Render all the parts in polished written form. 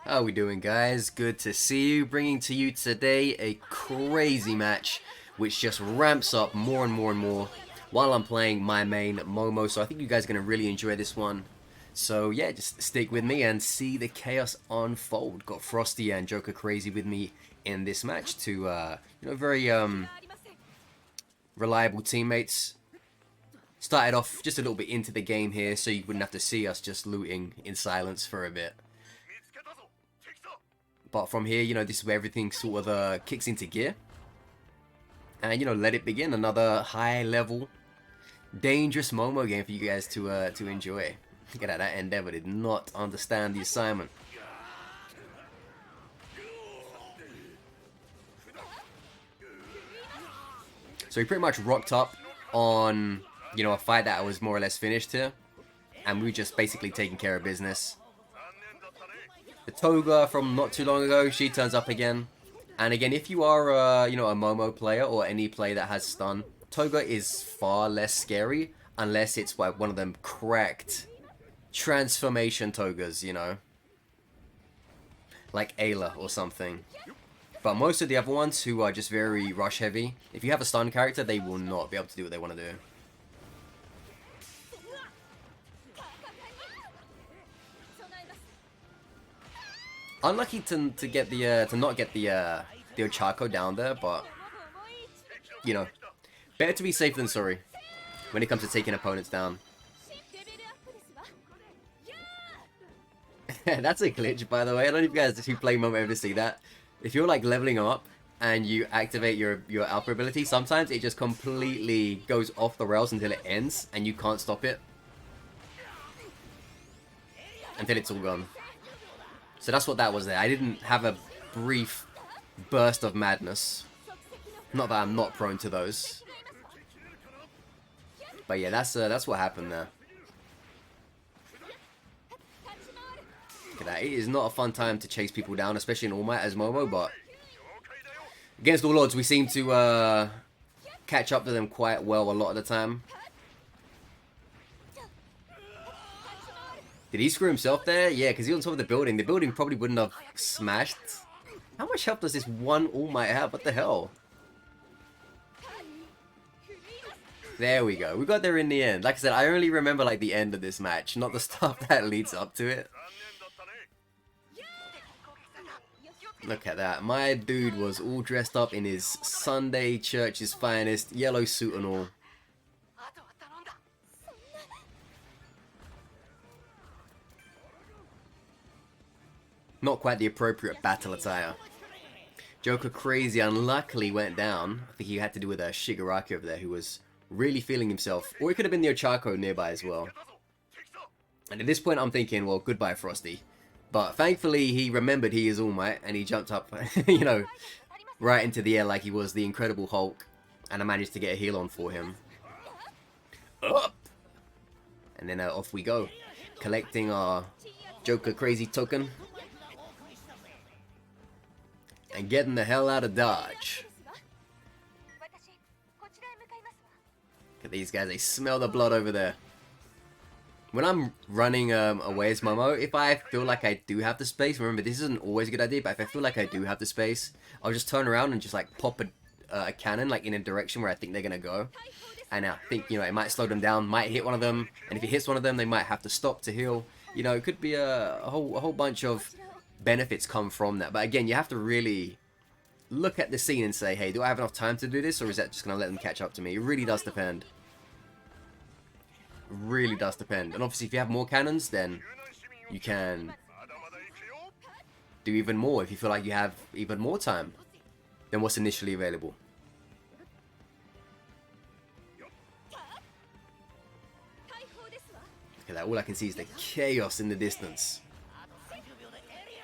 How are we doing, guys? Good to see you. Bringing to you today a crazy match which just ramps up more and more and more while I'm playing my main Momo. So I think you guys are going to really enjoy this one. So yeah, just stick with me and see the chaos unfold. Got Frosty and Joker Crazy with me in this match. Two very reliable teammates. Started off just a little bit into the game here, so you wouldn't have to see us just looting in silence for a bit. But from here, this is where everything sort of kicks into gear. And, let it begin. Another high-level, dangerous Momo game for you guys to enjoy. Look at that Endeavor did not understand the assignment. So he pretty much rocked up on, a fight that was more or less finished here. And we were just basically taking care of business. The Toga from not too long ago, she turns up again. And again, if you are, a Momo player or any player that has stun, Toga is far less scary unless it's like one of them cracked transformation Togas, like Ayla or something. But most of the other ones who are just very rush heavy, if you have a stun character, they will not be able to do what they want to do. Unlucky to get the to not get the Ochako down there, but better to be safe than sorry when it comes to taking opponents down. That's a glitch, by the way. I don't know if you guys who play Momo ever see that. If you're like leveling up and you activate your alpha ability, sometimes it just completely goes off the rails until it ends, and you can't stop it until it's all gone. So that's what that was there. I didn't have a brief burst of madness. Not that I'm not prone to those. But yeah, that's what happened there. Look at that. It is not a fun time to chase people down, especially in All Might as Momo, but against all odds, we seem to catch up to them quite well a lot of the time. Did he screw himself there? Yeah, because he was on top of the building. The building probably wouldn't have smashed. How much health does this one All Might have? What the hell? There we go. We got there in the end. Like I said, I only remember like the end of this match, not the stuff that leads up to it. Look at that. My dude was all dressed up in his Sunday church's finest, yellow suit and all. Not quite the appropriate battle attire. Joker Crazy unluckily went down. I think he had to do with a Shigaraki over there who was really feeling himself. Or it could have been the Ochako nearby as well. And at this point I'm thinking, well, goodbye Frosty. But thankfully he remembered he is All Might and he jumped up, right into the air like he was the Incredible Hulk. And I managed to get a heal on for him. Up! And then off we go. Collecting our Joker Crazy token. And getting the hell out of Dodge. Look at these guys, they smell the blood over there. When I'm running away as Momo, if I feel like I do have the space, remember this isn't always a good idea, but if I feel like I do have the space, I'll just turn around and just like pop a cannon like in a direction where I think they're gonna go. And I think, it might slow them down, might hit one of them, and if it hits one of them, they might have to stop to heal. It could be a whole bunch of benefits come from that. But again, you have to really look at the scene and say, hey, do I have enough time to do this, or is that just going to let them catch up to me? It really does depend. Really does depend. And obviously if you have more cannons, then you can do even more if you feel like you have even more time than what's initially available. Look at that, all I can see is the chaos in the distance.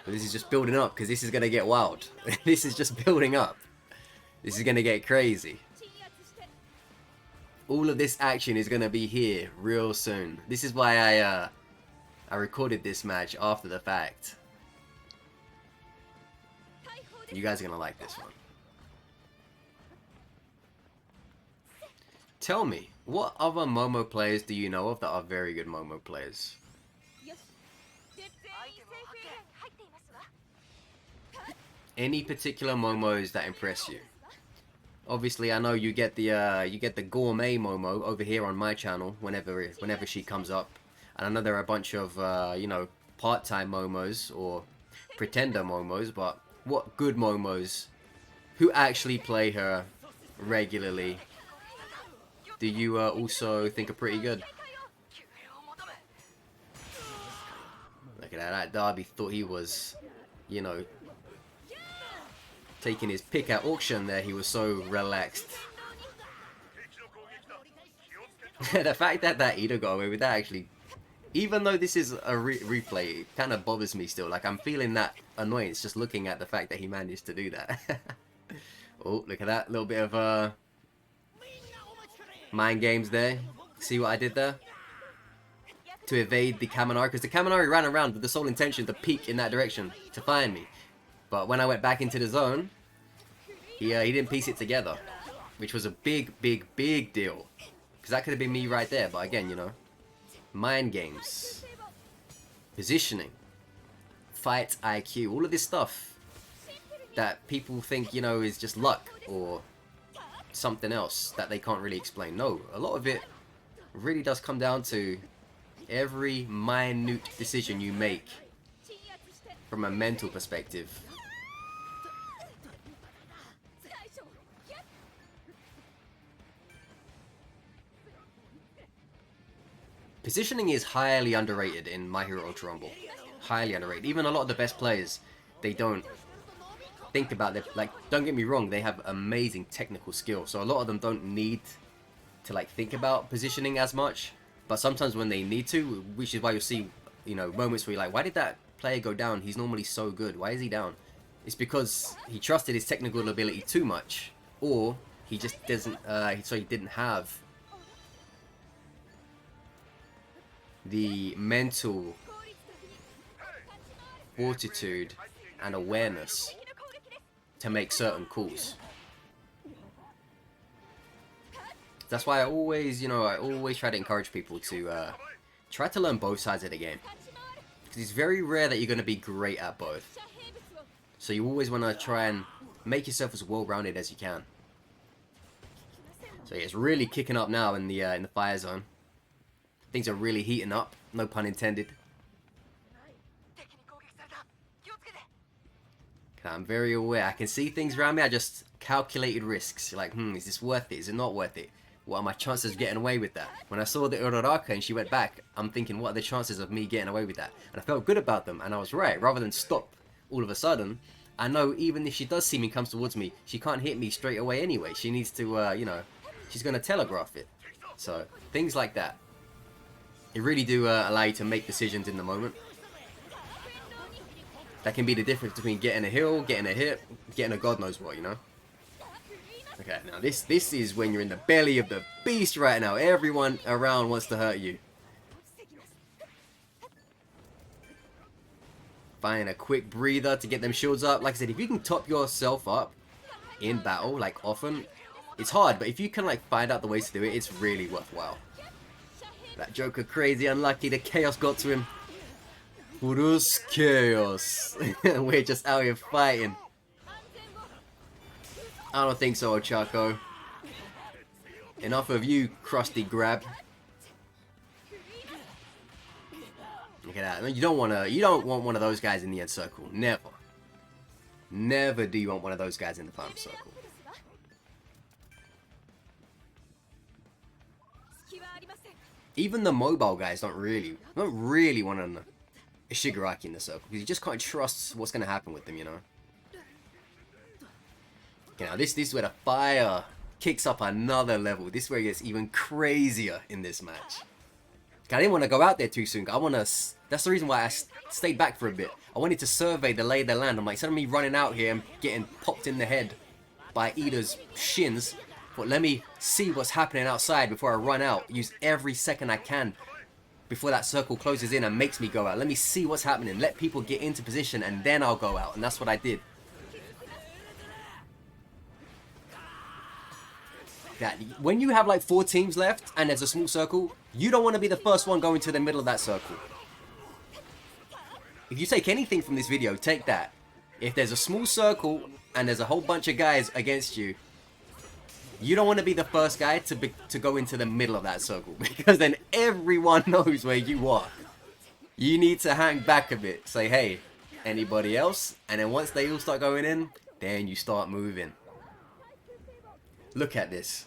But this is just building up, because this is going to get wild. This is just building up. This is going to get crazy. All of this action is going to be here real soon. This is why I recorded this match after the fact. You guys are going to like this one. Tell me, what other Momo players do you know of that are very good Momo players? Any particular Momos that impress you? Obviously, I know you get the gourmet Momo over here on my channel whenever she comes up, and I know there are a bunch of you know, part-time Momos or pretender Momos, but what good Momos who actually play her regularly do you also think are pretty good? Look at that. That Derby thought he was, you know, taking his pick at auction there. He was so relaxed. The fact that that Ida got away with that actually, even though this is a replay, it kind of bothers me still. Like, I'm feeling that annoyance just looking at the fact that he managed to do that. Oh, look at that. Little bit of mind games there. See what I did there? To evade the Kaminari, because the Kaminari ran around with the sole intention to peek in that direction to find me. But when I went back into the zone, he didn't piece it together, which was a big deal. Because that could have been me right there. But again, you know, mind games, positioning, fight IQ, all of this stuff that people think, you know, is just luck or something else that they can't really explain. No, a lot of it really does come down to every minute decision you make from a mental perspective. Positioning is highly underrated in My Hero Ultra Rumble. Highly underrated. Even a lot of the best players, they don't think about it. Like, don't get me wrong, they have amazing technical skill, so a lot of them don't need to like think about positioning as much. But sometimes when they need to, which is why you'll see, you know, moments where you're like, why did that player go down? He's normally so good. Why is he down? It's because he trusted his technical ability too much, or he just doesn't. So he didn't have the mental fortitude and awareness to make certain calls. That's why I always, you know, I always try to encourage people to try to learn both sides of the game. Because it's very rare that you're going to be great at both. So you always want to try and make yourself as well-rounded as you can. So yeah, it's really kicking up now in the fire zone. Things are really heating up, no pun intended. I'm very aware. I can see things around me. I just calculated risks. You're like, is this worth it? Is it not worth it? What are my chances of getting away with that? When I saw the Uraraka and she went back, I'm thinking, what are the chances of me getting away with that? And I felt good about them, and I was right. Rather than stop all of a sudden, I know even if she does see me and comes towards me, she can't hit me straight away anyway. She needs to, you know, she's going to telegraph it. So, things like that. It really do allow you to make decisions in the moment. That can be the difference between getting a heal, getting a hit, getting a god knows what, you know? Okay, now this is when you're in the belly of the beast right now. Everyone around wants to hurt you. Find a quick breather to get them shields up. Like I said, if you can top yourself up in battle, like often, it's hard, but if you can like find out the ways to do it, it's really worthwhile. That Joker crazy unlucky, the chaos got to him. Bruce Chaos. We're just out here fighting. I don't think so, Ochako. Enough of you, crusty grab. Look at that. You don't want one of those guys in the end circle. Never. Never do you want one of those guys in the final circle. Even the mobile guys don't really want a shigaraki in the circle, because you just can't trust what's going to happen with them, you know. Okay, now this is where the fire kicks up another level. This is where it gets even crazier in this match. Okay, I didn't want to go out there too soon. That's the reason why I stayed back for a bit. I wanted to survey the lay of the land. I'm like, instead of me running out here and getting popped in the head by Ida's shins, but let me see what's happening outside before I run out. Use every second I can before that circle closes in and makes me go out. Let me see what's happening. Let people get into position and then I'll go out. And that's what I did. That when you have like 4 teams left and there's a small circle, you don't want to be the first one going to the middle of that circle. If you take anything from this video, take that. If there's a small circle and there's a whole bunch of guys against you, you don't want to be the first guy to go into the middle of that circle, because then everyone knows where you are. You need to hang back a bit. Say, hey, anybody else? And then once they all start going in, then you start moving. Look at this.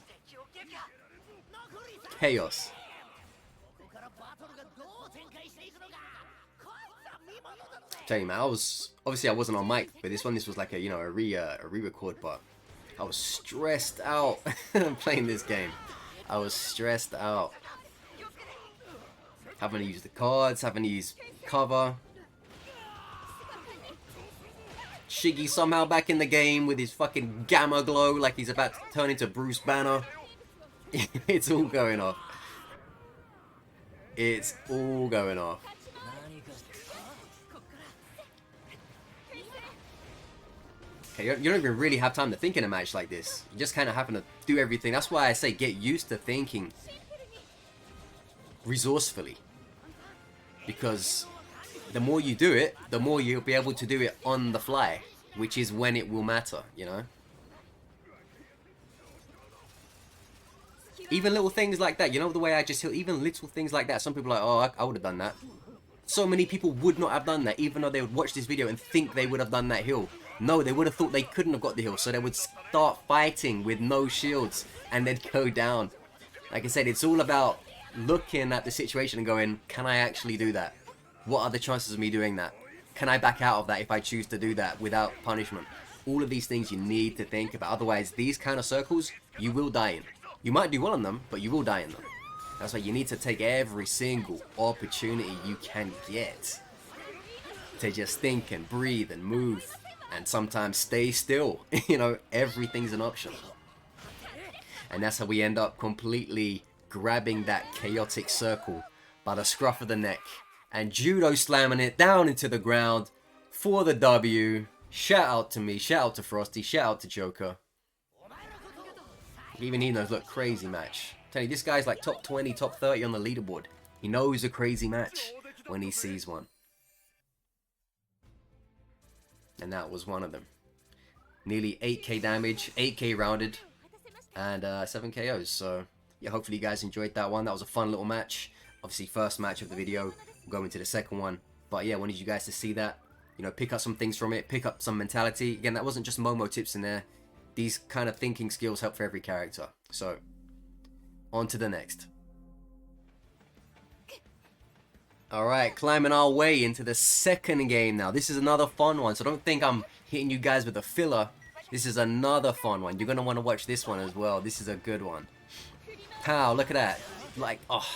Chaos. Tell you, man, I wasn't on mic for this one. This was like a, you know, a re-record, but I was stressed out playing this game. I was stressed out. Having to use the cards, having to use cover. Shiggy somehow back in the game with his fucking gamma glow like he's about to turn into Bruce Banner. It's all going off. It's all going off. Okay, you don't even really have time to think in a match like this. You just kind of happen to do everything. That's why I say get used to thinking resourcefully. Because the more you do it, the more you'll be able to do it on the fly, which is when it will matter, you know? Even little things like that, you know, the way I just heal, even little things like that, some people are like, oh, I would have done that. So many people would not have done that, even though they would watch this video and think they would have done that heal. No, they would have thought they couldn't have got the heal, so they would start fighting with no shields, and then go down. Like I said, it's all about looking at the situation and going, can I actually do that? What are the chances of me doing that? Can I back out of that if I choose to do that without punishment? All of these things you need to think about. Otherwise, these kind of circles, you will die in. You might do well on them, but you will die in them. That's why you need to take every single opportunity you can get to just think and breathe and move and sometimes stay still. You know, everything's an option. And that's how we end up completely grabbing that chaotic circle by the scruff of the neck and judo slamming it down into the ground for the W. Shout out to me, shout out to Frosty, shout out to Joker. Even he knows, look, crazy match. I'm telling you, this guy's like top 20, top 30 on the leaderboard. He knows a crazy match when he sees one. And that was one of them. Nearly 8k damage, 8k rounded, and 7 KOs. So, yeah, hopefully you guys enjoyed that one. That was a fun little match. Obviously, first match of the video. We'll go into the second one. But yeah, I wanted you guys to see that. You know, pick up some things from it. Pick up some mentality. Again, that wasn't just Momo tips in there. These kind of thinking skills help for every character. So, on to the next. Alright, climbing our way into the second game now. This is another fun one, so don't think I'm hitting you guys with a filler. This is another fun one. You're going to want to watch this one as well. This is a good one. Pow, look at that. Like, oh,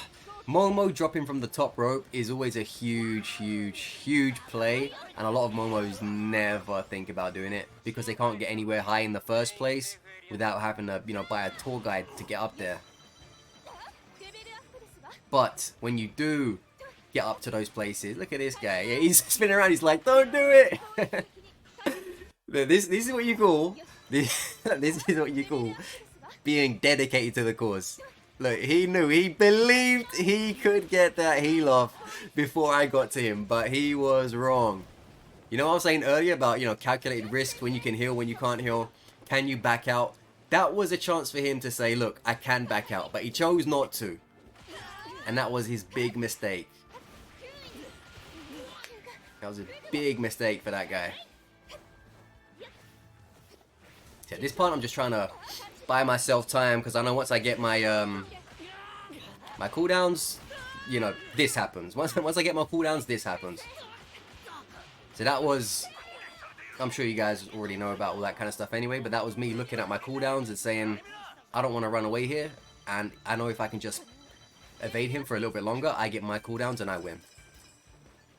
Momo dropping from the top rope is always a huge, huge, huge play. And a lot of Momos never think about doing it because they can't get anywhere high in the first place without having to, you know, buy a tour guide to get up there. But when you do get up to those places, look at this guy. Yeah, he's spinning around. He's like, don't do it. This is what you call this is what you call being dedicated to the cause. Look, he knew, he believed he could get that heal off before I got to him, but he was wrong. You know what I was saying earlier about, you know, calculated risk, when you can heal, when you can't heal, can you back out? That was a chance for him to say, look, I can back out, but he chose not to. And that was his big mistake. That was a big mistake for that guy. So at this point, I'm just trying to buy myself time because I know once I get my my cooldowns, you know, this happens. Once I get my cooldowns, this happens. So that was, I'm sure you guys already know about all that kind of stuff anyway, but that was me looking at my cooldowns and saying, I don't want to run away here, and I know if I can just evade him for a little bit longer, I get my cooldowns and I win.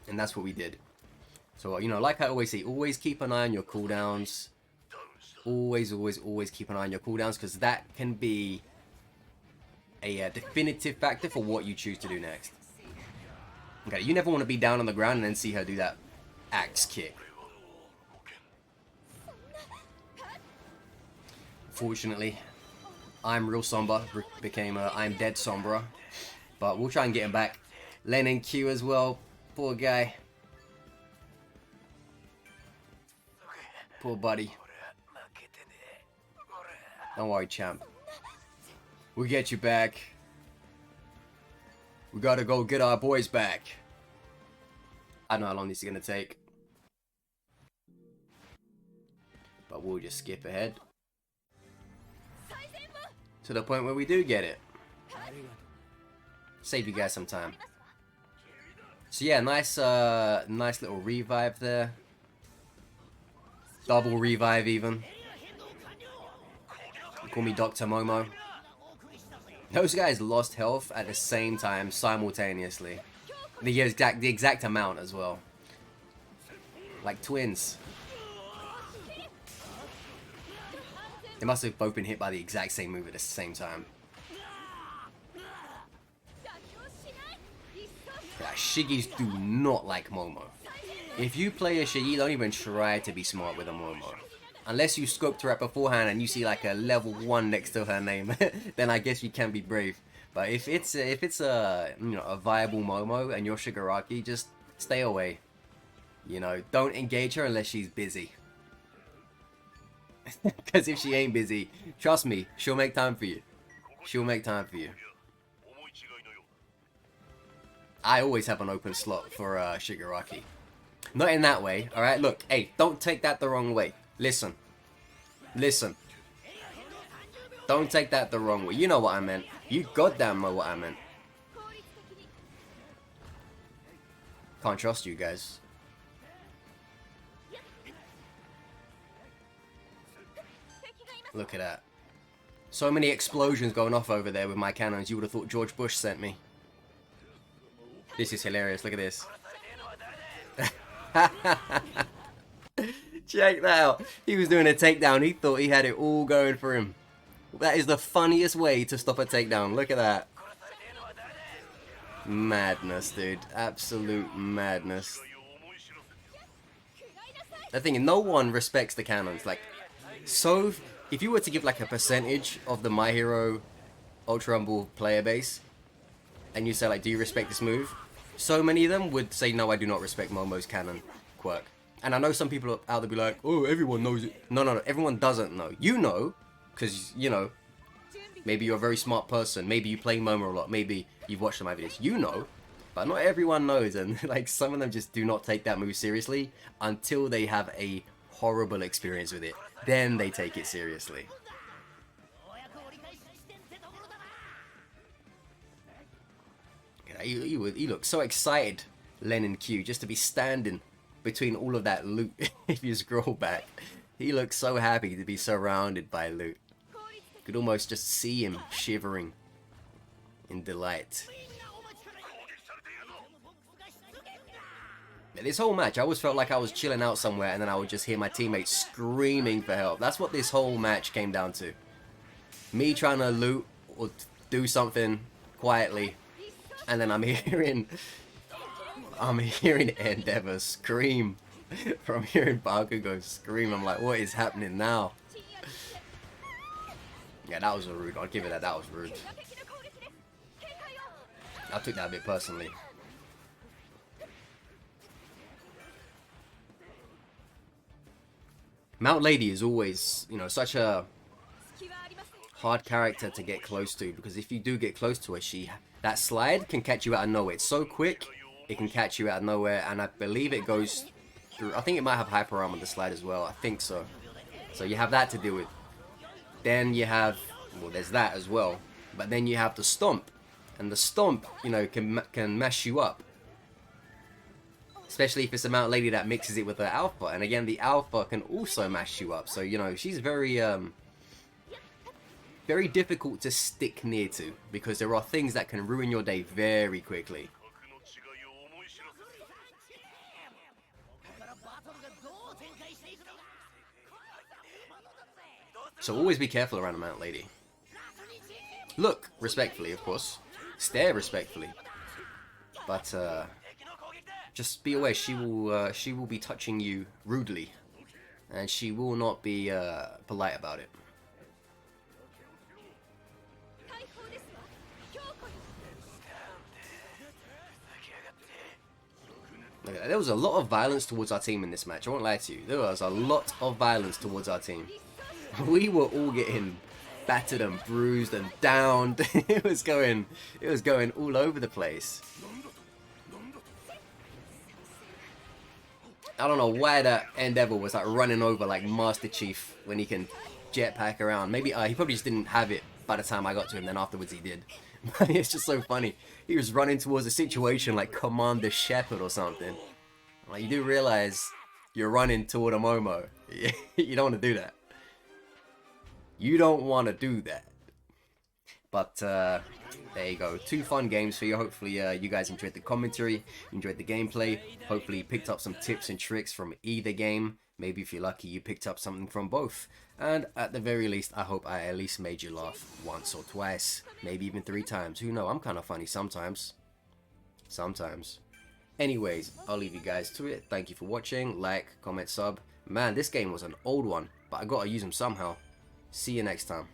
And that's what we did. So, you know, like I always say, always keep an eye on your cooldowns. Always, always, always keep an eye on your cooldowns, because that can be a definitive factor for what you choose to do next. Okay, you never want to be down on the ground and then see her do that axe kick. Fortunately, I'm real somber became I'm dead sombra, but we'll try and get him back. Len and Q as well, poor guy. Poor buddy. Don't worry, champ. We'll get you back. We gotta go get our boys back. I don't know how long this is gonna take. But we'll just skip ahead to the point where we do get it. Save you guys some time. So yeah, nice little revive there. Double revive even. Call me Dr. Momo. Those guys lost health at the same time simultaneously. The exact amount as well. Like twins. They must have both been hit by the exact same move at the same time. Yeah, Shigis do not like Momo. If you play a Shigi, don't even try to be smart with a Momo. Unless you scoped her up beforehand and you see like a level 1 next to her name, then I guess you can be brave. But if it's a a viable Momo and you're Shigaraki, just stay away. You know, don't engage her unless she's busy. Because if she ain't busy, trust me, she'll make time for you. She'll make time for you. I always have an open slot for Shigaraki. Not in that way, alright? Look, hey, don't take that the wrong way. Listen. Listen. Don't take that the wrong way. You know what I meant. You goddamn know what I meant. Can't trust you guys. Look at that. So many explosions going off over there with my cannons. You would have thought George Bush sent me. This is hilarious. Look at this. Check that out. He was doing a takedown. He thought he had it all going for him. That is the funniest way to stop a takedown. Look at that. Madness, dude. Absolute madness. The thing is, no one respects the cannons. Like, so if you were to give like a percentage of the My Hero Ultra Rumble player base, and you say like, do you respect this move? So many of them would say, no, I do not respect Momo's cannon quirk. And I know some people out there be like, oh, everyone knows it. No, no, no, everyone doesn't know. You know, because, you know, maybe you're a very smart person. Maybe you play Momo a lot. Maybe you've watched my videos. You know, but not everyone knows. And like some of them just do not take that move seriously until they have a horrible experience with it. Then they take it seriously. He looked so excited, Len and Q, just to be standing between all of that loot. If you scroll back, he looks so happy to be surrounded by loot. You could almost just see him shivering in delight. This whole match, I always felt like I was chilling out somewhere and then I would just hear my teammates screaming for help. That's what this whole match came down to. Me trying to loot or do something quietly, and then I'm hearing Endeavor scream. From hearing Bakugo scream, I'm like, what is happening now? Yeah, that was a rude. I'll give it that. That was rude. I took that a bit personally. Mount Lady is always, you know, such a hard character to get close to, because if you do get close to her, that slide can catch you out of nowhere. It's so quick, it can catch you out of nowhere, and I believe it goes through. I think it might have hyper arm on the slide as well. I think so. So you have that to deal with. Then you have, well, there's that as well. But then you have the stomp, and the stomp, you know, can mash you up. Especially if it's a Mount Lady that mixes it with her alpha, and again, the alpha can also mash you up. So you know, she's very very difficult to stick near to, because there are things that can ruin your day very quickly. So always be careful around a Mount Lady. Look respectfully, of course. Stare respectfully. But just be aware, she will be touching you rudely, and she will not be polite about it. Look at that. There was a lot of violence towards our team in this match. I won't lie to you. There was a lot of violence towards our team. We were all getting battered and bruised and downed. It was going all over the place. I don't know why that Endeavor was like running over like Master Chief when he can jetpack around. Maybe he probably just didn't have it by the time I got to him. Then afterwards he did. It's just so funny. He was running towards a situation like Commander Shepard or something. Like, you do realize you're running toward a Momo. You don't want to do that. You don't want to do that. But there you go. 2 fun games for you. Hopefully you guys enjoyed the commentary, enjoyed the gameplay. Hopefully you picked up some tips and tricks from either game. Maybe if you're lucky you picked up something from both. And at the very least, I hope I at least made you laugh once or twice. Maybe even 3 times. Who knows? I'm kind of funny sometimes. Sometimes. Anyways, I'll leave you guys to it. Thank you for watching. Like, comment, sub. Man, this game was an old one, but I gotta use them somehow. See you next time.